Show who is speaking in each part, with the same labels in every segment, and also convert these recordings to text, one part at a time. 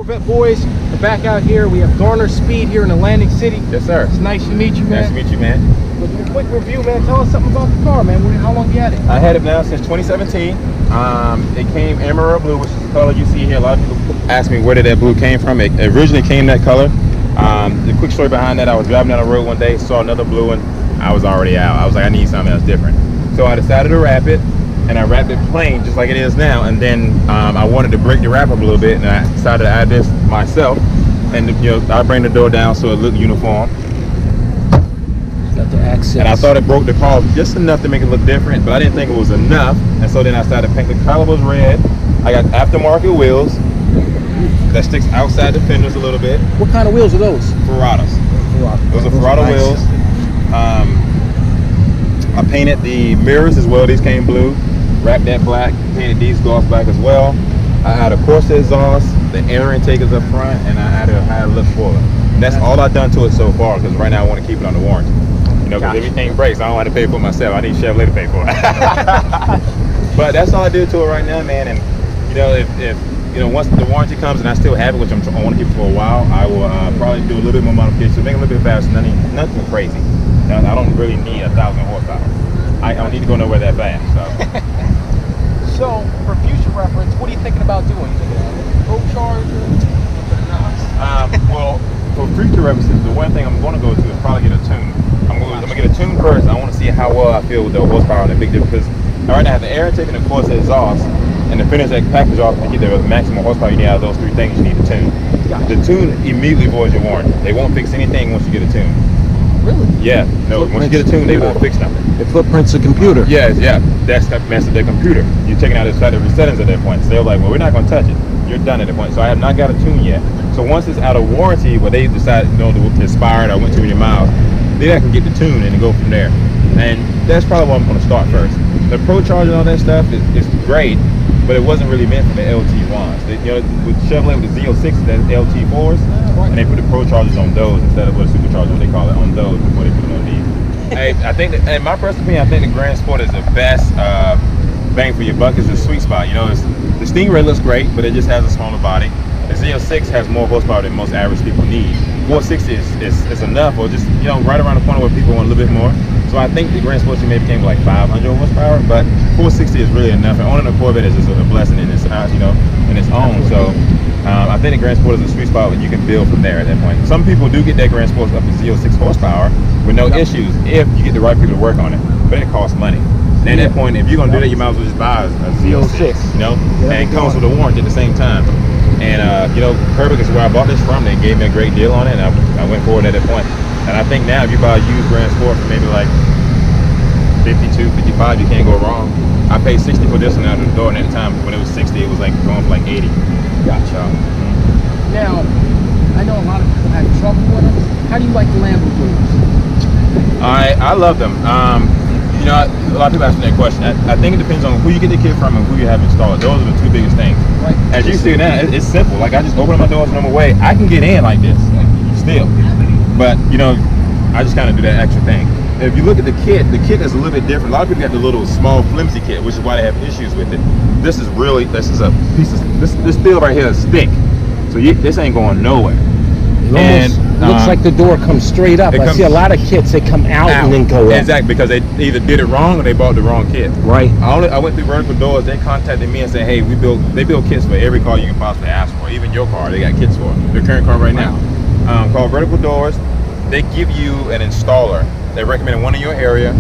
Speaker 1: Corvette boys. We're back out here. We have Garner Speed here in Atlantic City.
Speaker 2: Yes, sir.
Speaker 1: It's nice to meet you, man.
Speaker 2: Nice to meet you, man.
Speaker 1: We'll do a quick review, man. Tell us something about the car, man. How long you had it?
Speaker 2: I had it now since 2017. It came emerald blue, which is the color you see here. A lot of people ask me where did that blue came from. It originally came that color. The quick story behind that, I was driving down the road one day, saw another blue one. I was already out. I was like, I need something else different. So I decided to wrap it, and I wrapped it plain, just like it is now. And then I wanted to break the wrap up a little bit, and I decided to add this myself. And I bring the door down so it looked uniform.
Speaker 1: Got the accents.
Speaker 2: And I thought it broke the car just enough to make it look different, but I didn't think it was enough. And so then I started to paint. The color was red. I got aftermarket wheels that sticks outside the fenders a little bit.
Speaker 1: What kind of wheels are those?
Speaker 2: Ferrados. Those are Ferrado wheels. I painted the mirrors as well. These came blue. Wrapped that black. Painted these gloss black as well. I had a Corsair exhaust. The air intake is up front, and I added a higher lift spoiler. And that's all I've done to it so far, because right now I want to keep it under warranty. You know, because everything breaks, I don't have to pay for it myself. I need Chevrolet to pay for it. But that's all I do to it right now, man. And you know, if once the warranty comes and I still have it, which I want to keep it for a while, I will probably do a little bit more modifications, make it a little bit faster. Nothing crazy. I don't really need 1,000 horsepower. I don't need to go nowhere that fast.
Speaker 1: So, for future reference, what are you thinking about doing? You thinking of a Pro Charger?
Speaker 2: Well, for future references, the one thing I'm going to go to is probably get a tune. I'm going to get a tune first. I want to see how well I feel with the horsepower and the big difference. Because right now I have the air intake and of course the exhaust, and to finish that package off to get the maximum horsepower you need out of those three things, you need a tune. Gotcha. The tune immediately voids your warranty. They won't fix anything once you get a tune.
Speaker 1: Really?
Speaker 2: Yeah. No. Once you get a tune, they won't fix nothing.
Speaker 1: It footprints a computer.
Speaker 2: Yeah. That's their computer. You're taking out the factory settings at that point. So they're like, well, we're not going to touch it. You're done at that point. So I have not got a tune yet. So once it's out of warranty, where they decide to expired or went too many miles, then I can get the tune and go from there. And that's probably what I'm going to start first. The Pro Charger and all that stuff is great, but it wasn't really meant for the LT1s. With Chevrolet, with the Z06s, that's LT4s, and they put the Pro Chargers on those instead of what Supercharger, what they call it, on those before they put it on these. I think that, in my personal opinion, I think the Grand Sport is the best bang for your buck. Is the sweet spot. The Stingray looks great, but it just has a smaller body. The Z06 has more horsepower than most average people need. 460 is enough, or just right around the corner where people want a little bit more. So I think the Grand Sport maybe came with like 500 horsepower, but 460 is really enough. And owning a Corvette is just a blessing in its in its own. So I think the Grand Sport is a sweet spot where you can build from there at that point. Some people do get that Grand Sport up to Z06 horsepower with no issues if you get the right people to work on it, but it costs money. And at that point, if you're gonna do that, you might as well just buy a Z06, and it comes with a warranty at the same time. And Kerbeck is where I bought this from. They gave me a great deal on it, and I went forward at that point. And I think now if you buy a used Grand Sport for maybe like 52, 55, you can't go wrong. I paid 60 for this one out of the door, and at the time when it was 60, it was like going for like 80.
Speaker 1: Gotcha. Now, I know a lot of people have trouble with them. How do you like the Lamborghinis?
Speaker 2: I love them. A lot of people ask me that question. I think it depends on who you get the kit from and who you have installed. Those are the two biggest things. Right. As you see now, it's simple. Like I just open up my doors normal way. I can get in like this, still. But I just kind of do that extra thing. If you look at the kit is a little bit different. A lot of people got the little small flimsy kit, which is why they have issues with it. This is a piece of this steel right here is thick, so this ain't going nowhere.
Speaker 1: It almost looks like the door comes straight up. I see a lot of kits that come out and then go up.
Speaker 2: Exactly, because they either did it wrong or they bought the wrong kit.
Speaker 1: Right.
Speaker 2: I went through Vertical Doors. They contacted me and said, hey, they build kits for every car you can possibly ask for. Even your car, they got kits for their current car right now. Called Vertical Doors. They give you an installer. They recommend one in your area.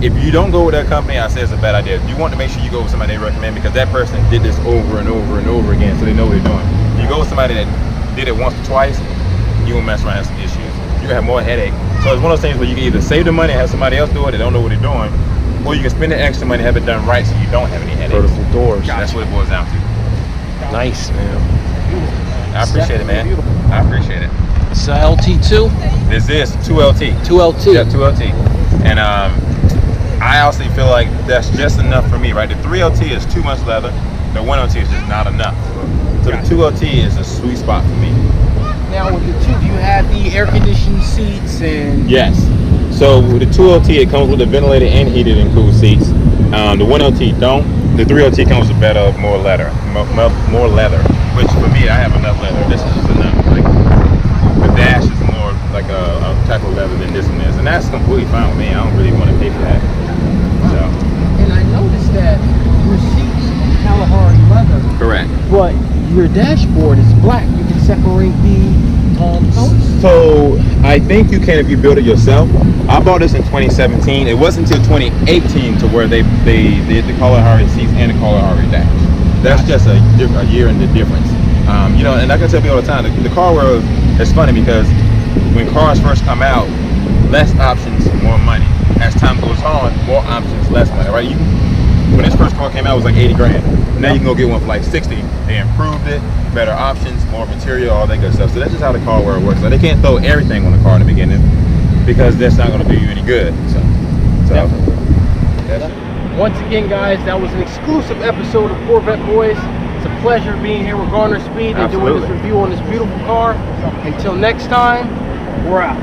Speaker 2: If you don't go with that company, I say it's a bad idea. You want to make sure you go with somebody they recommend, because that person did this over and over and over again, so they know what they're doing. If you go with somebody that did it once or twice, you will mess around and have some issues. You have more headache. So it's one of those things where you can either save the money and have somebody else do it, they don't know what they're doing, or you can spend the extra money and have it done right so you don't have any headaches.
Speaker 1: Vertical Doors.
Speaker 2: That's what it boils down to.
Speaker 1: Nice, man.
Speaker 2: I appreciate it, man. I appreciate it.
Speaker 1: It's a LT2?
Speaker 2: This is 2LT.
Speaker 1: 2LT.
Speaker 2: Yeah, 2LT. And I honestly feel like that's just enough for me, right? The 3LT is too much leather. The 1LT is just not enough. So the 2LT is a sweet spot for me.
Speaker 1: Now with the 2, do you have the air conditioned seats and?
Speaker 2: Yes. So with the 2LT, it comes with the ventilated and heated and cooled seats. The 1LT don't. The 3LT comes with better, more leather. which for me, I have enough leather. This is just enough. Like the dash is more like a type of leather than this one is, and that's completely fine with me. I don't really want to pay for that. So.
Speaker 1: And I noticed that your seats are Kalahari leather.
Speaker 2: Correct.
Speaker 1: But your dashboard is black. You can separate the tones.
Speaker 2: So I think you can if you build it yourself. I bought this in 2017. It wasn't until 2018 to where they did the Kalahari seats and the Kalahari dash. That's just a year in the difference. You know, and like I tell people all the time, the car world is funny because when cars first come out, less options, more money. As time goes on, more options, less money, right? When this first car came out, it was like 80 grand. Now you can go get one for like 60. They improved it, better options, more material, all that good stuff. So that's just how the car world works. So they can't throw everything on the car in the beginning because that's not going to do you any good. So
Speaker 1: once again, guys, that was an exclusive episode of Corvette Boys. It's a pleasure being here with Garner Speed and doing this review on this beautiful car. Until next time, we're out.